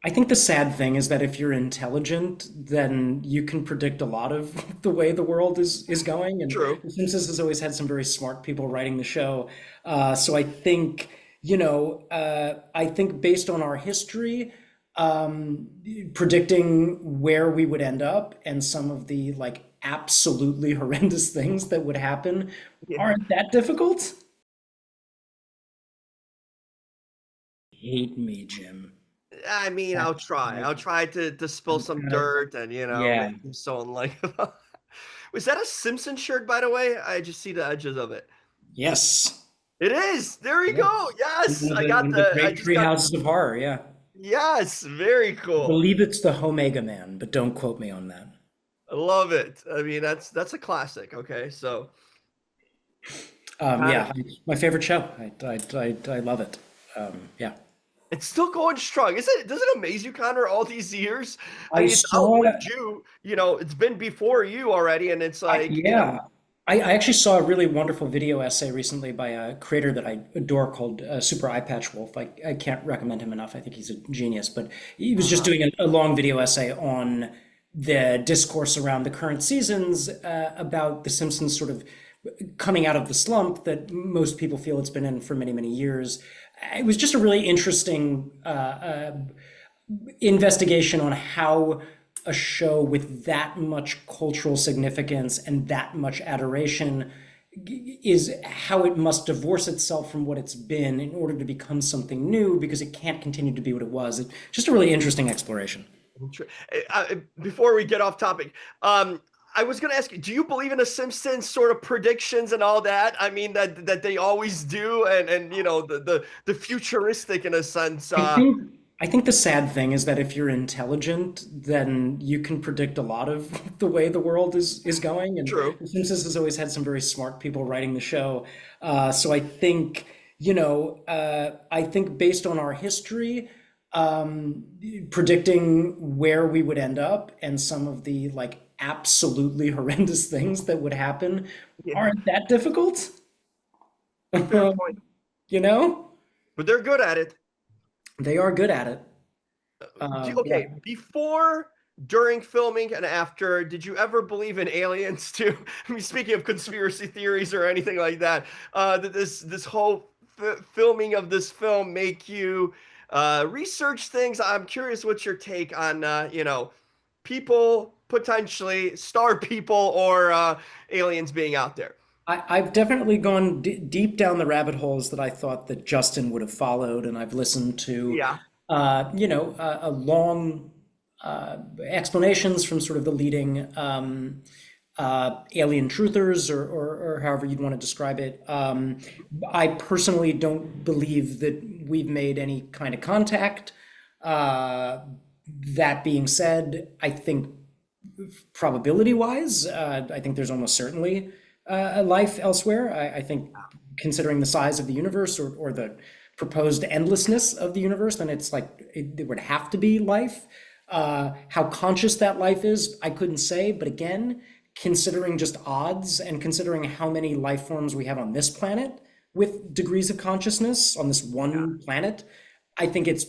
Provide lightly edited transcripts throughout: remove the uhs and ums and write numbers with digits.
I think the sad thing is that if you're intelligent, then you can predict a lot of the way the world is going. And True. The Simpsons has always had some very smart people writing the show. So I think, I think based on our history, predicting where we would end up and some of the like absolutely horrendous things that would happen Yeah. aren't that difficult. Hate me, Jim. I mean, I'll try. I'll try to spill I'm some kind of, dirt and yeah. make him so unlikable. Was that a Simpson shirt, by the way? I just see the edges of it. Yes. It is. There we go. Yes. Yes, I One got of the the. I great just tree got. houses of horror, yeah. Yes, very I cool. believe it's the Omega Man, but don't quote me on that. I love it. I mean, that's a classic. Okay, so kind of. My favorite show. I love it. Yeah. It's still going strong. Is it? Does it amaze you, Connor? All these years. I I mean, it's saw, outlived you. It's been before you already, and it's like yeah. I actually saw a really wonderful video essay recently by a creator that I adore called Super Eye Patch Wolf. I can't recommend him enough. I think he's a genius. But he was just uh, doing a long video essay on the discourse around the current seasons about The Simpsons sort of coming out of the slump that most people feel it's been in for many, many years. It was just a really interesting investigation on how a show with that much cultural significance and that much adoration is how it must divorce itself from what it's been in order to become something new because it can't continue to be what it was. It's just a really interesting exploration. before we get off topic, I was going to ask you: do you believe in the Simpsons sort of predictions and all that? I mean that they always do, and the futuristic in a sense. I think I think the sad thing is that if you're intelligent, then you can predict a lot of the way the world is going. And True. The Simpsons has always had some very smart people writing the show. So I think, I think based on our history, predicting where we would end up and some of the like absolutely horrendous things that would happen Yeah, aren't that difficult. fair point. You know, But they're good at it. they are good at it. Yeah. Okay, before, during filming, and after, did you ever believe in aliens too? I mean, speaking of conspiracy theories or anything like that, did this whole filming of this film make you research things? I'm curious what's your take on people potentially star people or aliens being out there. I've definitely gone deep down the rabbit holes that I thought that Justin would have followed, and I've listened to, Yeah, a long explanations from sort of the leading alien truthers, or however you'd want to describe it. I personally don't believe that we've made any kind of contact. Uh, that being said, I think probability wise, I think there's almost certainly a life elsewhere. I think considering the size of the universe or the proposed endlessness of the universe, then it's like it would have to be life. How conscious that life is, I couldn't say. But again, considering just odds and considering how many life forms we have on this planet with degrees of consciousness on this yeah, one planet, I think it's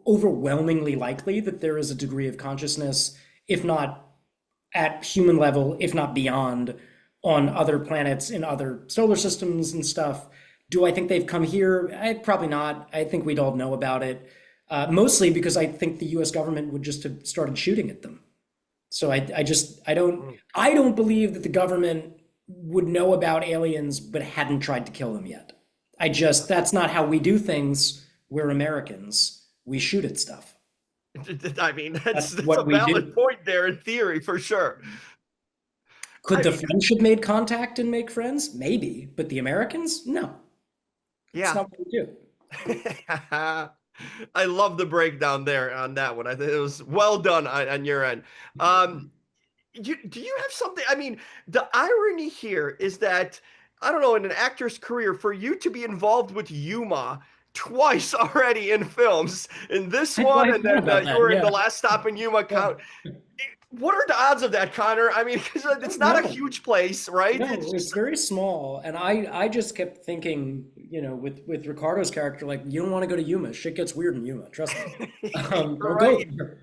overwhelmingly likely that there is a degree of consciousness, if not at human level, if not beyond, on other planets in other solar systems and stuff. Do I think they've come here? Probably not. I think we'd all know about it. Mostly because I think the U.S. government would just have started shooting at them. So mm, I don't believe that the government would know about aliens but hadn't tried to kill them yet. That's not how we do things. We're Americans. We shoot at stuff. I mean, That's that's a what we valid do. point there in theory for sure. Could I the mean, French have made contact and make friends? Maybe, but the Americans? No, it's yeah. not what we do. I love the breakdown there on that one. I think it was well done on your end. Do you have something? I mean, the irony here is that I don't know, in an actor's career, for you to be involved with Yuma twice already in films, in this I one, had and thought then about you that. were in Yeah, the last stop in Yuma. yeah. What are the odds of that, Connor? I mean, 'cause I it's don't not a know. huge place, right? It's No, it's just very small, and I just kept thinking, with Ricardo's character, like you don't want to go to Yuma. Shit gets weird in Yuma. Trust me. You're Don't go right. there.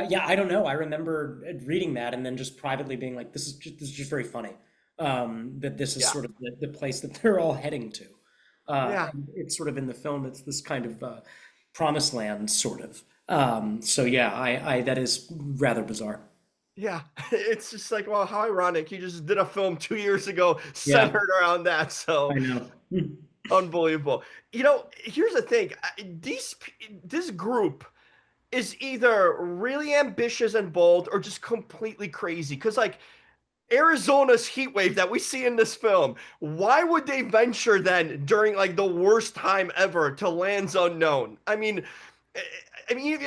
Yeah, I don't know. I remember reading that and then just privately being like, this is just very funny. That this is Yeah. sort of the place that they're all heading to. Yeah. And it's sort of in the film. It's this kind of promised land, sort of. So yeah, I that is rather bizarre. Yeah. It's just like, well, how ironic. He just did a film 2 years ago Yeah, centered around that. So I know. unbelievable. Here's the thing. This group is either really ambitious and bold or just completely crazy. Because, like, Arizona's heat wave that we see in this film, why would they venture then during like the worst time ever to lands unknown? I mean,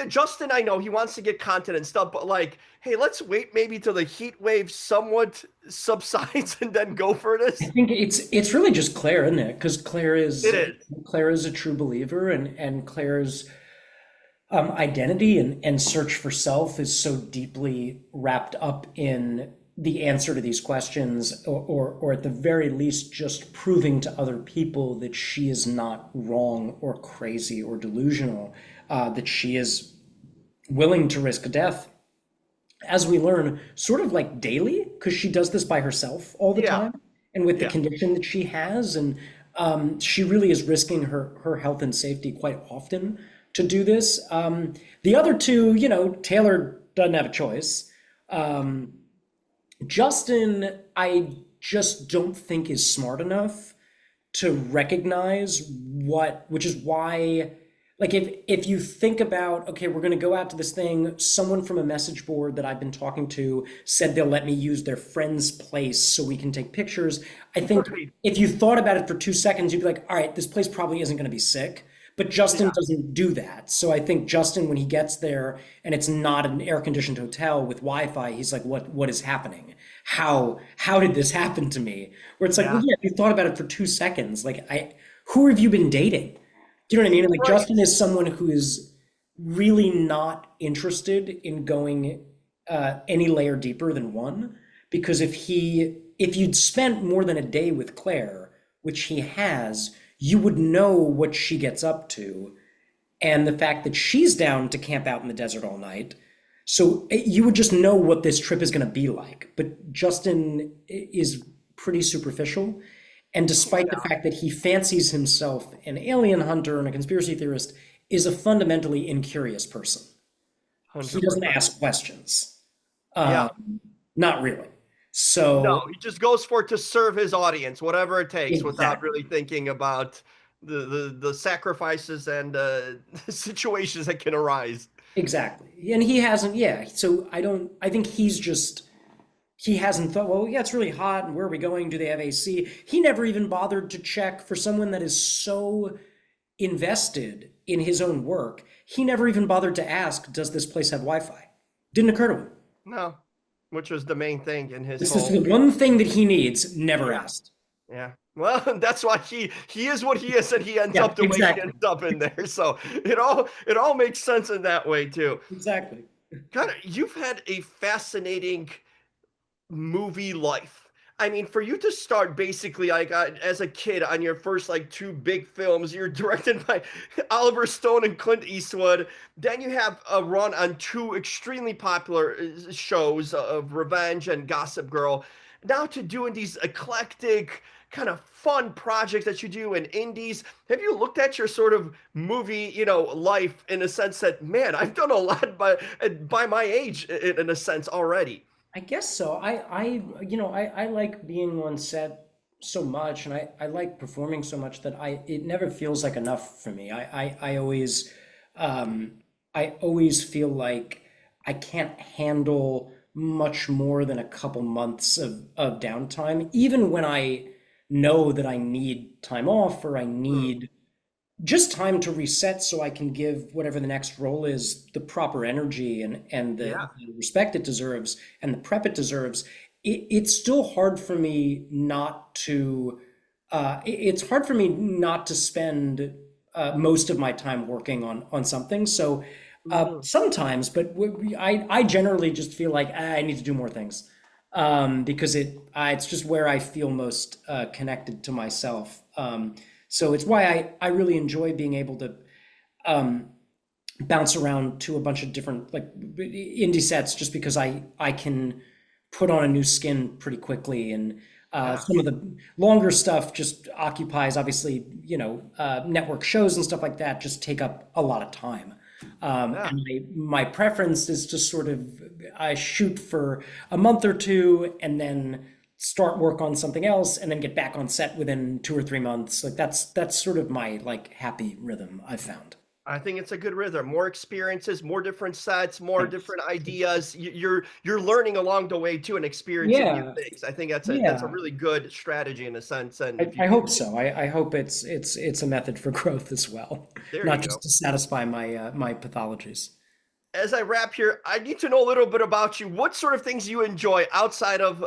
Justin, I know he wants to get content and stuff, but like, hey, let's wait maybe till the heat wave somewhat subsides and then go for I this. think it's really just Claire, isn't it? Because It is. Claire is a true believer, and Claire's identity and search for self is so deeply wrapped up in the answer to these questions, or at the very least, just proving to other people that she is not wrong or crazy or delusional, that she is willing to risk death, as we learn, sort of like daily, because she does this by herself all the Yeah. time, and with the Yeah. condition that she has, and she really is risking her health and safety quite often to do this. The other two, Taylor doesn't have a choice. Um, Justin, I just don't think is smart enough to recognize which is why, like, if you think about, okay, we're going to go out to this thing, someone from a message board that I've been talking to said they'll let me use their friend's place so we can take pictures. I think Right. if you thought about it for 2 seconds, you'd be like, all right, this place probably isn't going to be sick. But Justin Yeah. doesn't do that. So I think Justin, when he gets there and it's not an air-conditioned hotel with Wi-Fi, he's like, what is happening? How did this happen to me? Where it's like, well, Yeah. yeah, you thought about it for 2 seconds. Like, who have you been dating? Do you know what I mean? Like, Right. Justin is someone who is really not interested in going any layer deeper than one, because if you'd spent more than a day with Claire, which he has, you would know what she gets up to, and the fact that she's down to camp out in the desert all night. So you would just know what this trip is going to be like. But Justin is pretty superficial. And despite the fact that he fancies himself an alien hunter and a conspiracy theorist, is a fundamentally incurious person. He doesn't 100%. ask questions. Yeah. Not really. No, So he just goes for it to serve his audience, whatever it takes, without exactly. really thinking about the sacrifices and situations that can arise. Exactly. And he hasn't, yeah. So I think he hasn't thought, well, yeah, it's really hot, and where are we going? Do they have AC? He never even bothered to check for someone that is so invested in his own work. He never even bothered to ask, does this place have Wi-Fi? Didn't occur to him. No, which was the main thing in his This is whole. the one thing that he needs, never Yeah, asked. yeah. Well, that's why he is what he is, and he ends Yeah, up the way he exactly. ends up in there. So it all makes sense in that way too. Exactly. Kind of, you've had a fascinating movie life. I mean, for you to start basically like as a kid on your first like two big films, you're directed by Oliver Stone and Clint Eastwood. Then you have a run on two extremely popular shows of Revenge and Gossip Girl. Now to doing these eclectic kind of fun projects that you do in indies. Have you looked at your sort of movie, life in a sense that, man, I've done a lot by my age in a sense already. I guess so. I like being on set so much, and I like performing so much that it never feels like enough for me. Um, I always feel like I can't handle much more than a couple months of downtime, even when I know that I need time off or I Hmm. need just time to reset so I can give whatever the next role is the proper energy and Yeah. the respect it deserves and the prep it deserves. It's still hard for me not to. It's hard for me not to spend most of my time working on something. So Mhm. sometimes, but I generally just feel like I need to do more things because it's just where I feel most connected to myself. So it's why I really enjoy being able to bounce around to a bunch of different like indie sets, just because I can put on a new skin pretty quickly. And Yeah. some of the longer stuff just occupies, obviously, network shows and stuff like that just take up a lot of time. Yeah. And my preference is to sort of, I shoot for a month or two and then start work on something else and then get back on set within 2 or 3 months. Like that's sort of my like happy rhythm I've found. I think it's a good rhythm. More experiences, more different sets, more Thanks. different ideas. You're learning along the way too and experiencing new Yeah, things. I think that's a yeah. really good strategy in a sense. And if you I can, hope so. I hope it's a method for growth as well, there you not go. just to satisfy my pathologies. As I wrap here, I need to know a little bit about you. What sort of things you enjoy outside of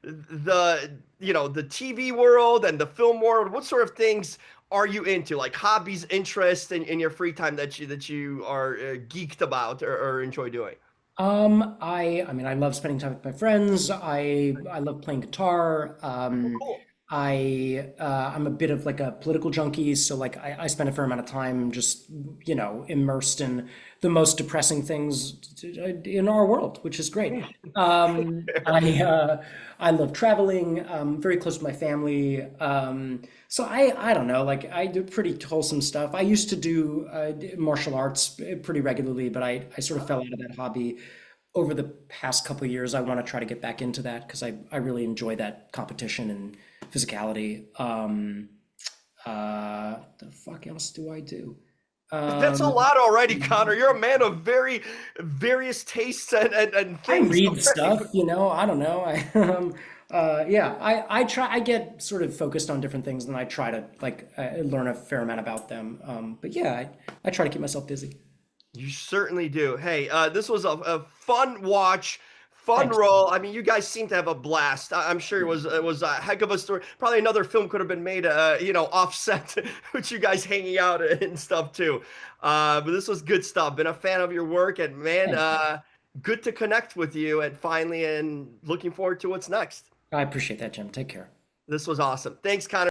the TV world and the film world? What sort of things are you into? Like hobbies, interests in your free time that you are geeked about or enjoy doing? I mean, I love spending time with my friends. I love playing guitar. Oh, cool. I'm a bit of like a political junkie, so like I spend a fair amount of time just immersed in the most depressing things in our world, which is great. I love traveling. Very close to my family. So I don't know, like I do pretty wholesome stuff. I used to do martial arts pretty regularly, but I sort of fell out of that hobby over the past couple of years. I want to try to get back into that because I really enjoy that competition and physicality. The fuck else do I do? That's a Um, lot already, Connor. You're a man of very various tastes and I things read already. stuff, I don't know. Yeah, I try. I get sort of focused on different things, and I try to like learn a fair amount about them. But yeah, I try to keep myself busy. You certainly do. Hey, this was a fun watch, fun Thanks. roll. I mean, you guys seem to have a blast. I'm sure it was a heck of a story. Probably another film could have been made, offset with you guys hanging out and stuff too. But this was good stuff. Been a fan of your work, and man, Thanks. good to connect with you. And finally, and looking forward to what's next. I appreciate that, Jim. Take care. This was awesome. Thanks, Connor.